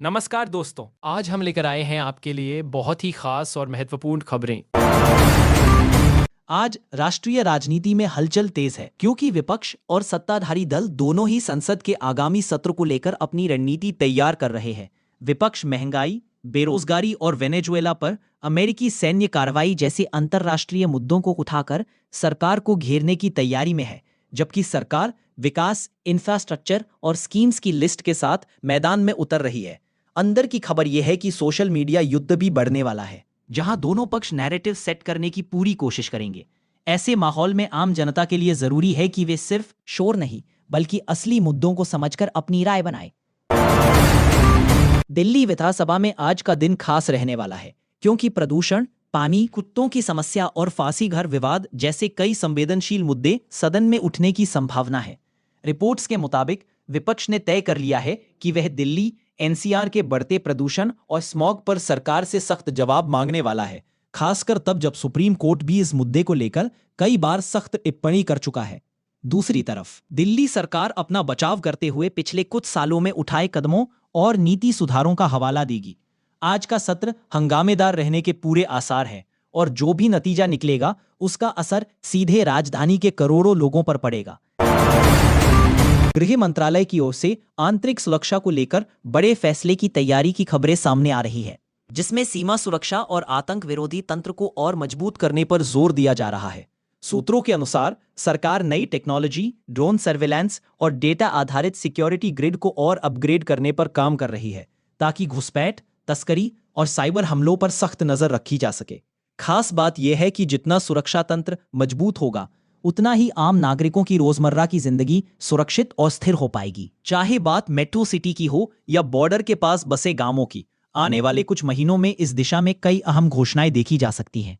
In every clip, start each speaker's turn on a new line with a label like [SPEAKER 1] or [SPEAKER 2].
[SPEAKER 1] नमस्कार दोस्तों, आज हम लेकर आए हैं आपके लिए बहुत ही खास और महत्वपूर्ण खबरें।
[SPEAKER 2] आज राष्ट्रीय राजनीति में हलचल तेज है क्योंकि विपक्ष और सत्ताधारी दल दोनों ही संसद के आगामी सत्र को लेकर अपनी रणनीति तैयार कर रहे हैं। विपक्ष महंगाई, बेरोजगारी और वेनेजुएला पर अमेरिकी सैन्य कार्रवाई जैसे अंतर्राष्ट्रीय मुद्दों को उठाकर सरकार को घेरने की तैयारी में है, जबकि सरकार विकास, इंफ्रास्ट्रक्चर और स्कीम्स की लिस्ट के साथ मैदान में उतर रही है। अंदर की खबर यह है कि सोशल मीडिया युद्ध भी बढ़ने वाला है, जहां दोनों पक्ष नैरेटिव सेट करने की पूरी कोशिश करेंगे। ऐसे माहौल में आम जनता के लिए जरूरी है कि वे सिर्फ शोर नहीं बल्कि असली मुद्दों को समझकर अपनी राय बनाएं। दिल्ली विधानसभा में आज का दिन खास रहने वाला है क्योंकि प्रदूषण, पानी, कुत्तों की समस्या और फांसी घर विवाद जैसे कई संवेदनशील मुद्दे सदन में उठने की संभावना है। रिपोर्ट्स के मुताबिक विपक्ष ने तय कर लिया है कि वह दिल्ली एनसीआर के बढ़ते प्रदूषण और स्मॉग पर सरकार से सख्त जवाब मांगने वाला है, खासकर तब जब सुप्रीम कोर्ट भी इस मुद्दे को लेकर कई बार सख्त टिप्पणी कर चुका है। दूसरी तरफ दिल्ली सरकार अपना बचाव करते हुए पिछले कुछ सालों में उठाए कदमों और नीति सुधारों का हवाला देगी। आज का सत्र हंगामेदार रहने के पूरे आसार हैं और जो भी नतीजा निकलेगा उसका असर सीधे राजधानी के करोड़ों लोगों पर पड़ेगा। गृह मंत्रालय की ओर से आंतरिक सुरक्षा को लेकर बड़े फैसले की तैयारी की खबरें सामने आ रही है, जिसमें सीमा सुरक्षा और आतंक विरोधी तंत्र को और मजबूत करने पर जोर दिया जा रहा है। सूत्रों के अनुसार सरकार नई टेक्नोलॉजी, ड्रोन सर्वेलेंस और डेटा आधारित सिक्योरिटी ग्रिड को और अपग्रेड करने पर काम कर रही है, ताकि घुसपैठ, तस्करी और साइबर हमलों पर सख्त नजर रखी जा सके। खास बात यह है कि जितना सुरक्षा तंत्र मजबूत होगा, उतना ही आम नागरिकों की रोजमर्रा की जिंदगी सुरक्षित और स्थिर हो पाएगी, चाहे बात मेट्रो सिटी की हो या बॉर्डर के पास बसे गांवों की। आने वाले कुछ महीनों में इस दिशा में कई अहम घोषणाएं देखी जा सकती हैं।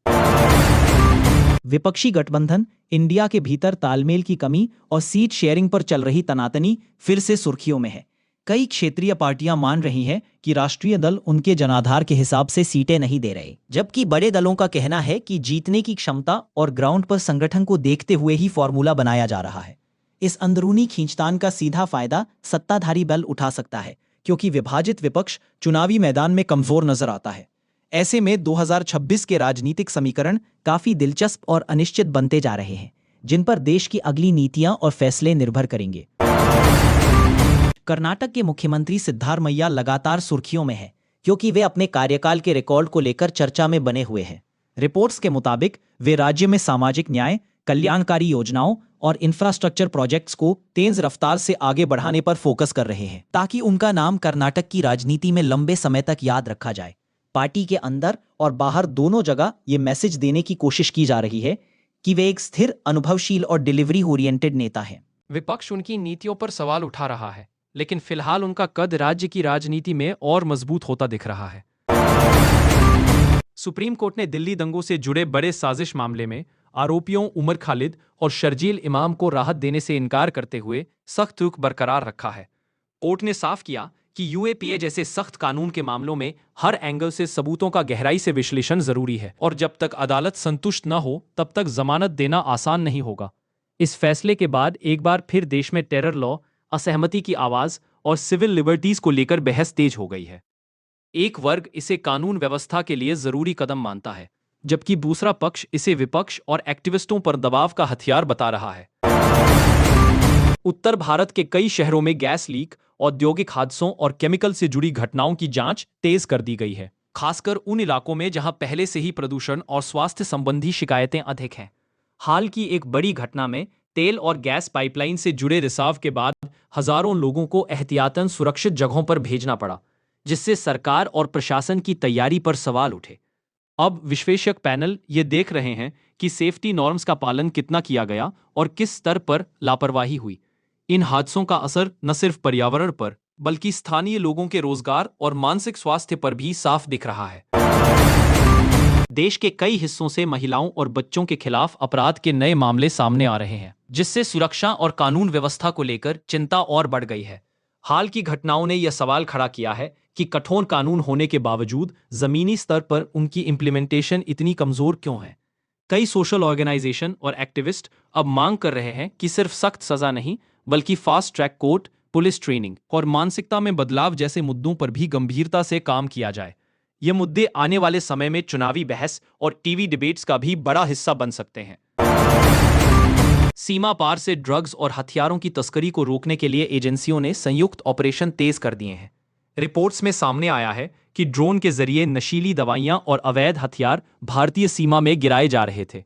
[SPEAKER 2] विपक्षी गठबंधन, इंडिया के भीतर तालमेल की कमी और सीट शेयरिंग पर चल रही तनातनी फिर से सुर्खियों में है। कई क्षेत्रीय पार्टियां मान रही हैं कि राष्ट्रीय दल उनके जनाधार के हिसाब से सीटें नहीं दे रहे, जबकि बड़े दलों का कहना है कि जीतने की क्षमता और ग्राउंड पर संगठन को देखते हुए ही फॉर्मूला बनाया जा रहा है। इस अंदरूनी खींचतान का सीधा फायदा सत्ताधारी दल उठा सकता है, क्योंकि विभाजित विपक्ष चुनावी मैदान में कमजोर नजर आता है। ऐसे में 2026 के राजनीतिक समीकरण काफी दिलचस्प और अनिश्चित बनते जा रहे हैं, जिन पर देश की अगली नीतियां और फैसले निर्भर करेंगे। कर्नाटक के मुख्यमंत्री सिद्धारमैया लगातार सुर्खियों में है, क्योंकि वे अपने कार्यकाल के रिकॉर्ड को लेकर चर्चा में बने हुए हैं। रिपोर्ट्स के मुताबिक वे राज्य में सामाजिक न्याय, कल्याणकारी योजनाओं और इंफ्रास्ट्रक्चर प्रोजेक्ट्स को तेज रफ्तार से आगे बढ़ाने पर फोकस कर रहे हैं, ताकि उनका नाम कर्नाटक की राजनीति में लंबे समय तक याद रखा जाए। पार्टी के अंदर और बाहर दोनों जगह ये मैसेज देने की कोशिश की जा रही है कि वे एक स्थिर, अनुभवशील और डिलीवरी ओरिएंटेड नेता हैं।
[SPEAKER 1] विपक्ष उनकी नीतियों पर सवाल उठा रहा है, लेकिन फिलहाल उनका कद राज्य की राजनीति में और मजबूत होता दिख रहा है। सुप्रीम कोर्ट ने दिल्ली दंगों से जुड़े बड़े साजिश मामले में आरोपियों उमर खालिद और शर्जील इमाम को राहत देने से इनकार करते हुए सख्त रुख बरकरार रखा है। कोर्ट ने साफ किया कि यूएपीए जैसे सख्त कानून के मामलों में हर एंगल से सबूतों का गहराई से विश्लेषण जरूरी है और जब तक अदालत संतुष्ट न हो तब तक जमानत देना आसान नहीं होगा। इस फैसले के बाद एक बार फिर देश में टेरर लॉ, असहमति की आवाज और सिविल लिबर्टीज को लेकर बहस तेज हो गई है। एक वर्ग इसे कानून व्यवस्था के लिए जरूरी कदम मानता है, जबकि दूसरा पक्ष इसे विपक्ष और एक्टिविस्टों पर दबाव का हथियार बता रहा है। उत्तर भारत के कई शहरों में गैस लीक, औद्योगिक हादसों और केमिकल से जुड़ी घटनाओं की जांच तेज कर दी गई है, खासकर उन इलाकों में जहां पहले से ही प्रदूषण और स्वास्थ्य संबंधी शिकायतें अधिक हैं। हाल की एक बड़ी घटना में तेल और गैस पाइपलाइन से जुड़े रिसाव के बाद हजारों लोगों को एहतियातन सुरक्षित जगहों पर भेजना पड़ा, जिससे सरकार और प्रशासन की तैयारी पर सवाल उठे। अब विशेषज्ञ पैनल ये देख रहे हैं कि सेफ्टी नॉर्म्स का पालन कितना किया गया और किस स्तर पर लापरवाही हुई। इन हादसों का असर न सिर्फ पर्यावरण पर बल्कि स्थानीय लोगों के रोजगार और मानसिक स्वास्थ्य पर भी साफ दिख रहा है। देश के कई हिस्सों से महिलाओं और बच्चों के खिलाफ अपराध के नए मामले सामने आ रहे हैं, जिससे सुरक्षा और कानून व्यवस्था को लेकर चिंता और बढ़ गई है। हाल की घटनाओं ने यह सवाल खड़ा किया है कि कठोर कानून होने के बावजूद जमीनी स्तर पर उनकी इम्प्लीमेंटेशन इतनी कमजोर क्यों है। कई सोशल ऑर्गेनाइजेशन और एक्टिविस्ट अब मांग कर रहे हैं कि सिर्फ सख्त सजा नहीं बल्कि fast track court, police training और मानसिकता में बदलाव जैसे मुद्दों पर भी गंभीरता से काम किया जाए। ये मुद्दे आने वाले समय में चुनावी बहस और टीवी डिबेट्स का भी बड़ा हिस्सा बन सकते हैं। सीमा पार से ड्रग्स और हथियारों की तस्करी को रोकने के लिए एजेंसियों ने संयुक्त ऑपरेशन तेज कर दिए हैं। रिपोर्ट्स में सामने आया है कि ड्रोन के जरिए नशीली दवाइयां और अवैध हथियार भारतीय सीमा में गिराए जा रहे थे,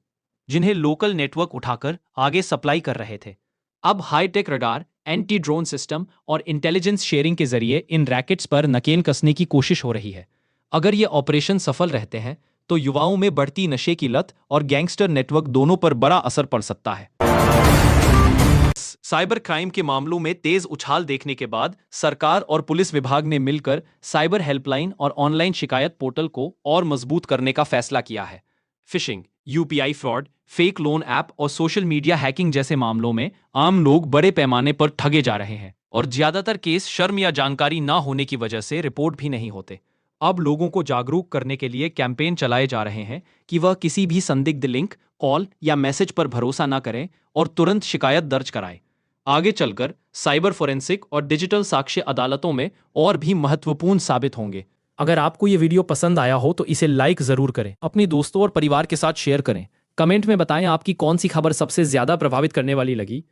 [SPEAKER 1] जिन्हें लोकल नेटवर्क उठाकर आगे सप्लाई कर रहे थे। अब hi tech radar, anti drone system और इंटेलिजेंस शेयरिंग के जरिए इन रैकेट्स पर नकेल कसने की कोशिश हो रही है। अगर ये ऑपरेशन सफल रहते हैं तो युवाओं में बढ़ती नशे की लत और गैंगस्टर नेटवर्क दोनों पर बड़ा असर पड़ सकता है। साइबर क्राइम के मामलों में तेज उछाल देखने के बाद सरकार और पुलिस विभाग ने मिलकर साइबर हेल्पलाइन और ऑनलाइन शिकायत पोर्टल को और मजबूत करने का फैसला किया है। Fishing, UPI fraud, fake loan app और सोशल मीडिया हैकिंग जैसे मामलों में आम लोग बड़े पैमाने पर ठगे जा रहे हैं और ज्यादातर केस शर्म या जानकारी ना होने की वजह से रिपोर्ट भी नहीं होते। अब लोगों को जागरूक करने के लिए कैंपेन चलाए जा रहे हैं कि वह किसी भी संदिग्ध लिंक, कॉल या मैसेज पर भरोसा ना करें और तुरंत शिकायत दर्ज कराएं। आगे चलकर साइबर फोरेंसिक और डिजिटल साक्ष्य अदालतों में और भी महत्वपूर्ण साबित होंगे। अगर आपको ये वीडियो पसंद आया हो तो इसे लाइक जरूर करें, अपने दोस्तों और परिवार के साथ शेयर करें। कमेंट में बताएं आपकी कौन सी खबर सबसे ज्यादा प्रभावित करने वाली लगी।